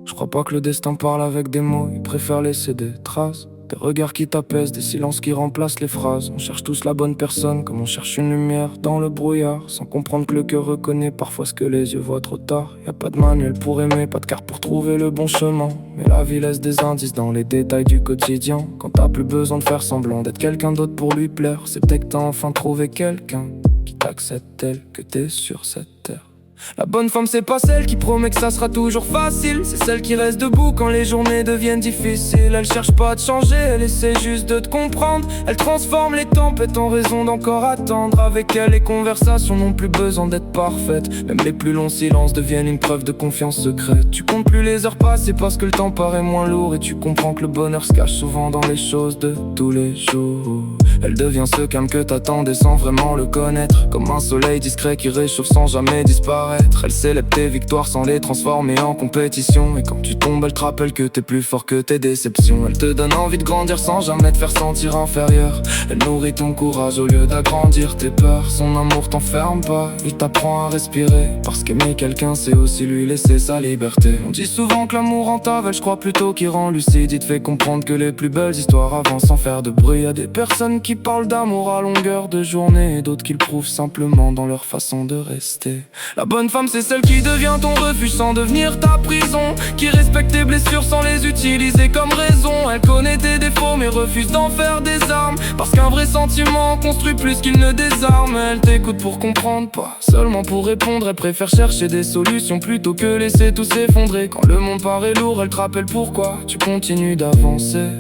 Je crois pas que le destin parle avec des mots, il préfère laisser des traces. Des regards qui t'apaisent, des silences qui remplacent les phrases. On cherche tous la bonne personne, comme on cherche une lumière dans le brouillard, sans comprendre que le cœur reconnaît parfois ce que les yeux voient trop tard. Y a pas de manuel pour aimer, pas de carte pour trouver le bon chemin, mais la vie laisse des indices dans les détails du quotidien. Quand t'as plus besoin de faire semblant d'être quelqu'un d'autre pour lui plaire, c'est peut-être que t'as enfin trouvé quelqu'un qui t'accepte tel que t'es sur cette terre. La bonne femme c'est pas celle qui promet que ça sera toujours facile, c'est celle qui reste debout quand les journées deviennent difficiles. Elle cherche pas à te changer, elle essaie juste de te comprendre. Elle transforme les tempêtes en raison d'encore attendre. Avec elle les conversations n'ont plus besoin d'être parfaites, même les plus longs silences deviennent une preuve de confiance secrète. Tu comptes plus les heures passées parce que le temps paraît moins lourd, et tu comprends que le bonheur se cache souvent dans les choses de tous les jours. Elle devient ce calme que t'attendais sans vraiment le connaître, comme un soleil discret qui réchauffe sans jamais disparaître. Elle célèbre tes victoires sans les transformer en compétition, et quand tu tombes elle te rappelle que t'es plus fort que tes déceptions. Elle te donne envie de grandir sans jamais te faire sentir inférieur. Elle nourrit ton courage au lieu d'agrandir tes peurs. Son amour t'enferme pas, il t'apprend à respirer, parce qu'aimer quelqu'un c'est aussi lui laisser sa liberté. On dit souvent que l'amour rend aveugle, je crois plutôt qu'il rend lucide. Il te fait comprendre que les plus belles histoires avancent sans faire de bruit. Y'a des personnes qui parlent d'amour à longueur de journée, et d'autres qui le prouvent simplement dans leur façon de rester. La bonne femme c'est celle qui devient ton refuge sans devenir ta prison, qui respecte tes blessures sans les utiliser comme raison. Elle connaît tes défauts mais refuse d'en faire des armes, parce qu'un vrai sentiment construit plus qu'il ne désarme. Elle t'écoute pour comprendre, pas seulement pour répondre. Elle préfère chercher des solutions plutôt que laisser tout s'effondrer. Quand le monde paraît lourd, elle te rappelle pourquoi tu continues d'avancer.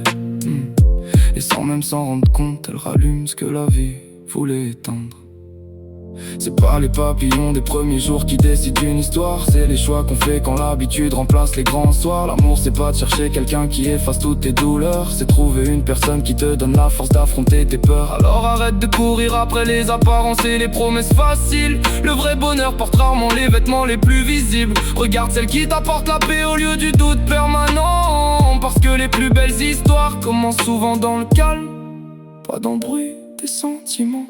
Et sans même s'en rendre compte, elle rallume ce que la vie voulait éteindre. C'est pas les papillons des premiers jours qui décident une histoire, c'est les choix qu'on fait quand l'habitude remplace les grands soirs. L'amour c'est pas de chercher quelqu'un qui efface toutes tes douleurs, c'est trouver une personne qui te donne la force d'affronter tes peurs. Alors arrête de courir après les apparences et les promesses faciles. Le vrai bonheur porte rarement les vêtements les plus visibles. Regarde celle qui t'apporte la paix au lieu du doute permanent, parce que les plus belles histoires commencent souvent dans le calme, pas dans le bruit des sentiments.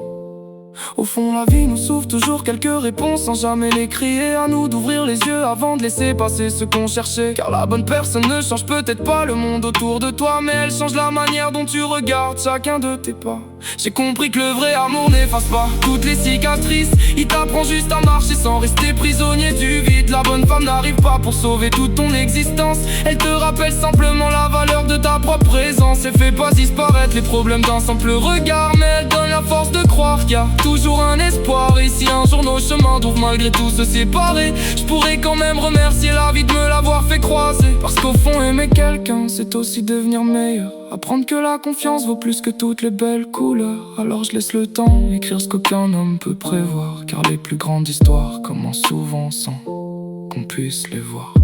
Au fond la vie nous souffle toujours quelques réponses sans jamais les crier. À nous d'ouvrir les yeux avant de laisser passer ce qu'on cherchait, car la bonne personne ne change peut-être pas le monde autour de toi, mais elle change la manière dont tu regardes chacun de tes pas. J'ai compris que le vrai amour n'efface pas toutes les cicatrices, il t'apprend juste à marcher sans rester prisonnier du vide. La bonne femme n'arrive pas pour sauver toute ton existence, elle te rappelle simplement la valeur de ta propre présence. Elle fait pas disparaître les problèmes d'un simple regard, mais elle donne la force de croire qu'il y a toujours un espoir. Et si un jour nos chemins doivent malgré tout se séparer, je pourrais quand même remercier la vie de me l'avoir fait croiser, parce qu'au fond aimer quelqu'un c'est aussi devenir meilleur, apprendre que la confiance vaut plus que toutes les belles couleurs. Alors je laisse le temps écrire ce qu'aucun homme peut prévoir, car les plus grandes histoires commencent souvent sans qu'on puisse les voir.